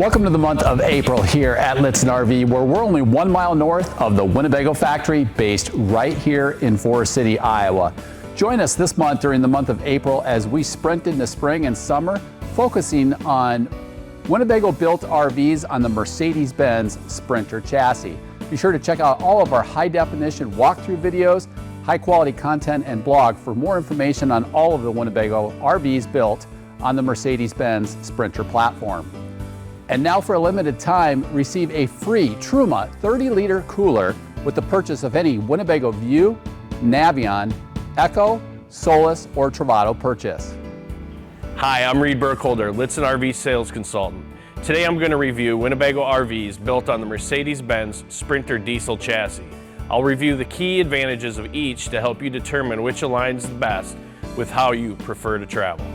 Welcome to the month of April here at Lichtsinn RV, where we're only 1 mile north of the Winnebago Factory, based right here in Forest City, Iowa. Join us this month during the month of April as we sprint into spring and summer, focusing on Winnebago-built RVs on the Mercedes-Benz Sprinter chassis. Be sure to check out all of our high-definition walkthrough videos, high-quality content, and blog for more information on all of the Winnebago RVs built on the Mercedes-Benz Sprinter platform. And now, for a limited time, receive a free Truma 30-liter cooler with the purchase of any Winnebago View, Navion, Echo, Solus, or Travato purchase. Hi, I'm Reed Burkholder, Lichtsinn RV sales consultant. Today I'm going to review Winnebago RVs built on the Mercedes-Benz Sprinter diesel chassis. I'll review the key advantages of each to help you determine which aligns the best with how you prefer to travel.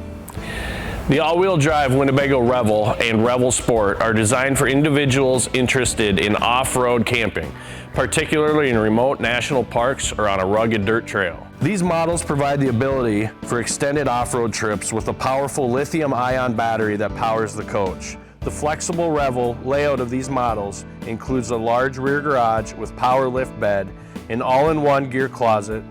The all-wheel drive Winnebago Revel and Revel Sport are designed for individuals interested in off-road camping, particularly in remote national parks or on a rugged dirt trail. These models provide the ability for extended off-road trips with a powerful lithium-ion battery that powers the coach. The flexible Revel layout of these models includes a large rear garage with power lift bed, an all-in-one gear closet,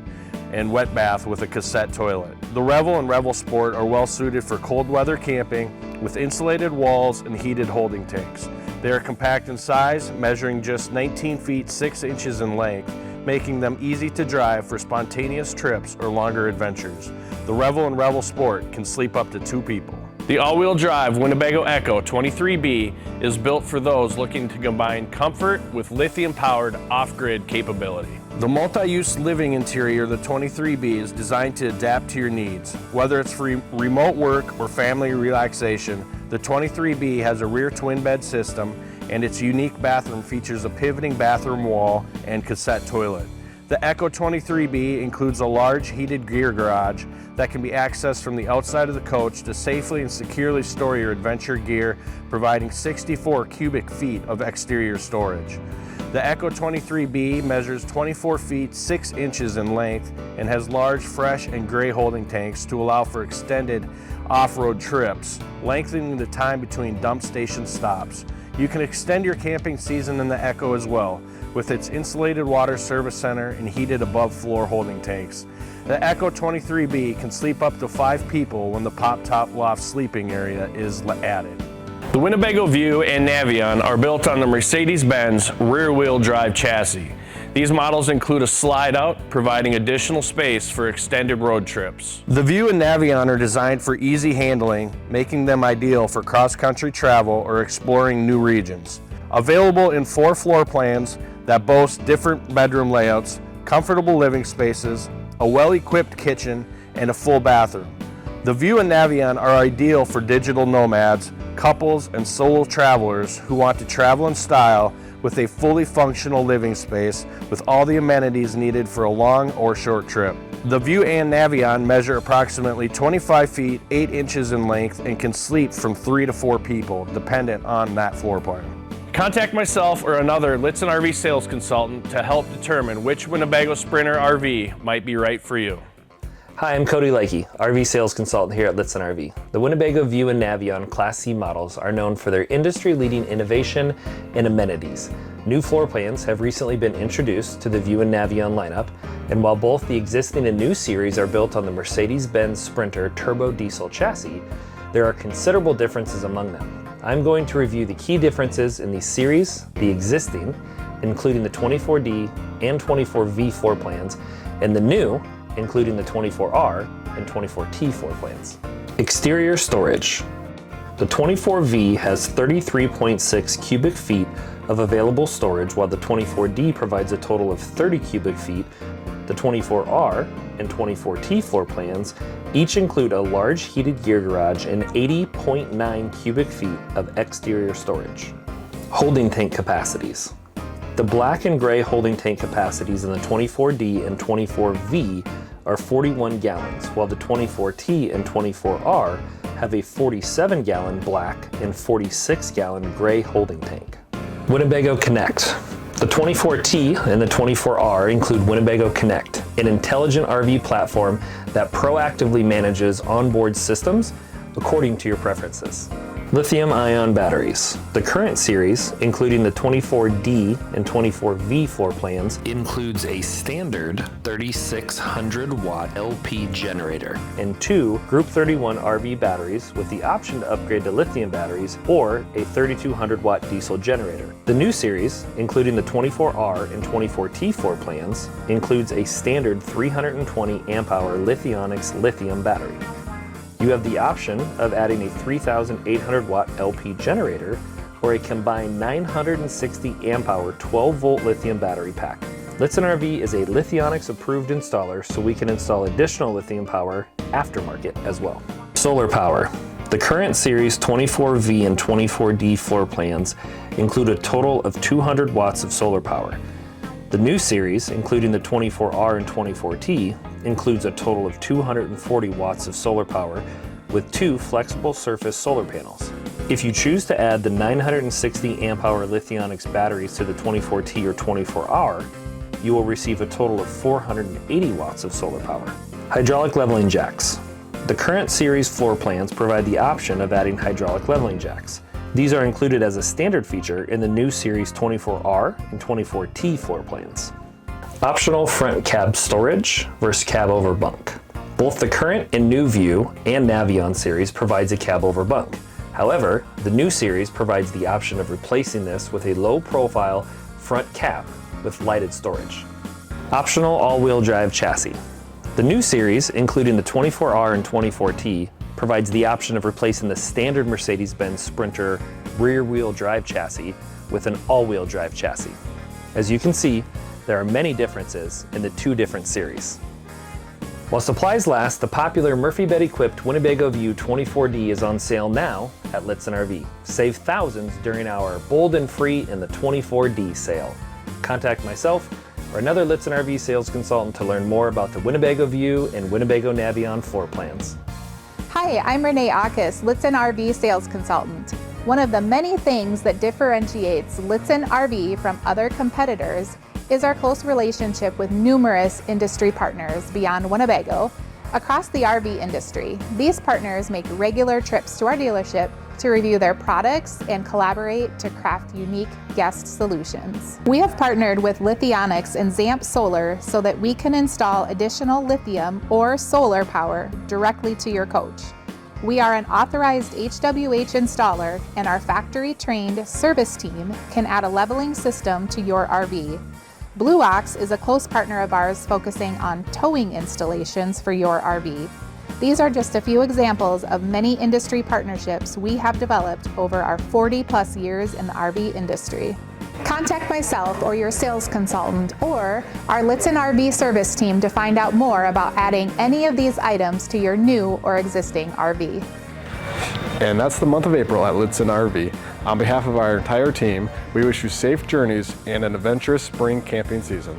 and wet bath with a cassette toilet. The Revel and Revel Sport are well suited for cold weather camping with insulated walls and heated holding tanks. They are compact in size, measuring just 19 feet 6 inches in length, making them easy to drive for spontaneous trips or longer adventures. The Revel and Revel Sport can sleep up to 2 people. The all-wheel drive Winnebago EKKO 23B is built for those looking to combine comfort with lithium-powered off-grid capability. The multi-use living interior, the 23B, is designed to adapt to your needs. Whether it's for remote work or family relaxation, the 23B has a rear twin bed system, and its unique bathroom features a pivoting bathroom wall and cassette toilet. The EKKO 23B includes a large heated gear garage that can be accessed from the outside of the coach to safely and securely store your adventure gear, providing 64 cubic feet of exterior storage. The EKKO 23B measures 24 feet 6 inches in length and has large, fresh, and gray holding tanks to allow for extended off-road trips, lengthening the time between dump station stops. You can extend your camping season in the EKKO as well, with its insulated water service center and heated above-floor holding tanks. The EKKO 23B can sleep up to 5 people when the pop-top loft sleeping area is added. The Winnebago View and Navion are built on the Mercedes-Benz rear-wheel drive chassis. These models include a slide-out, providing additional space for extended road trips. The View and Navion are designed for easy handling, making them ideal for cross-country travel or exploring new regions. Available in 4 floor plans that boast different bedroom layouts, comfortable living spaces, a well-equipped kitchen, and a full bathroom. The View and Navion are ideal for digital nomads, couples, and solo travelers who want to travel in style with a fully functional living space with all the amenities needed for a long or short trip. The View and Navion measure approximately 25 feet 8 inches in length and can sleep from 3 to 4 people, dependent on that floor plan. Contact myself or another Lichtsinn RV sales consultant to help determine which Winnebago Sprinter RV might be right for you. Hi, I'm Cody Likey, RV sales consultant here at Lichtsinn RV. The Winnebago View and Navion Class C models are known for their industry-leading innovation and amenities. New floor plans have recently been introduced to the View and Navion lineup, and while both the existing and new series are built on the Mercedes-Benz Sprinter turbo diesel chassis, there are considerable differences among them. I'm going to review the key differences in the series, the existing, including the 24D and 24V floor plans, and the new, including the 24R and 24T floor plans. Exterior storage. The 24V has 33.6 cubic feet of available storage, while the 24D provides a total of 30 cubic feet. The 24R and 24T floor plans each include a large heated gear garage and 80.9 cubic feet of exterior storage. Holding tank capacities. The black and gray holding tank capacities in the 24D and 24V are 41 gallons, while the 24T and 24R have a 47-gallon black and 46-gallon gray holding tank. Winnebago Connect. The 24T and the 24R include Winnebago Connect, an intelligent RV platform that proactively manages onboard systems according to your preferences. Lithium-ion batteries. The current series, including the 24D and 24V floor plans, includes a standard 3600 watt LP generator and 2 Group 31 RV batteries with the option to upgrade to lithium batteries or a 3200 watt diesel generator. The new series, including the 24R and 24T floor plans, includes a standard 320 amp hour Lithionics lithium battery. You have the option of adding a 3,800 watt LP generator or a combined 960 amp hour 12 volt lithium battery pack. Liten RV is a Lithionics approved installer, so we can install additional lithium power aftermarket as well. Solar power. The current series 24V and 24D floor plans include a total of 200 watts of solar power. The new series, including the 24R and 24T, includes a total of 240 watts of solar power with 2 flexible surface solar panels. If you choose to add the 960 amp hour Lithionics batteries to the 24T or 24R, you will receive a total of 480 watts of solar power. Hydraulic leveling jacks. The current series floor plans provide the option of adding hydraulic leveling jacks. These are included as a standard feature in the new series 24R and 24T floor plans. Optional front cab storage versus cab over bunk. Both the current and new View and Navion series provides a cab over bunk. However, the new series provides the option of replacing this with a low profile front cab with lighted storage. Optional all-wheel drive chassis. The new series, including the 24R and 24T, provides the option of replacing the standard Mercedes-Benz Sprinter rear-wheel drive chassis with an all-wheel drive chassis. As you can see, there are many differences in the 2 different series. While supplies last, the popular Murphy bed-equipped Winnebago View 24D is on sale now at Lichtsinn RV. Save thousands during our Bold and Free in the 24D sale. Contact myself or another Lichtsinn RV sales consultant to learn more about the Winnebago View and Winnebago Navion floor plans. Hi, I'm Renee Akis, Liten RV sales consultant. One of the many things that differentiates Liten RV from other competitors is our close relationship with numerous industry partners beyond Winnebago across the RV industry. These partners make regular trips to our dealership to review their products and collaborate to craft unique guest solutions. We have partnered with Lithionics and Zamp Solar so that we can install additional lithium or solar power directly to your coach. We are an authorized HWH installer, and our factory-trained service team can add a leveling system to your RV. Blue Ox is a close partner of ours focusing on towing installations for your RV. These are just a few examples of many industry partnerships we have developed over our 40+ years in the RV industry. Contact myself or your sales consultant or our Liten RV service team to find out more about adding any of these items to your new or existing RV. And that's the month of April at Liten RV. On behalf of our entire team, we wish you safe journeys and an adventurous spring camping season.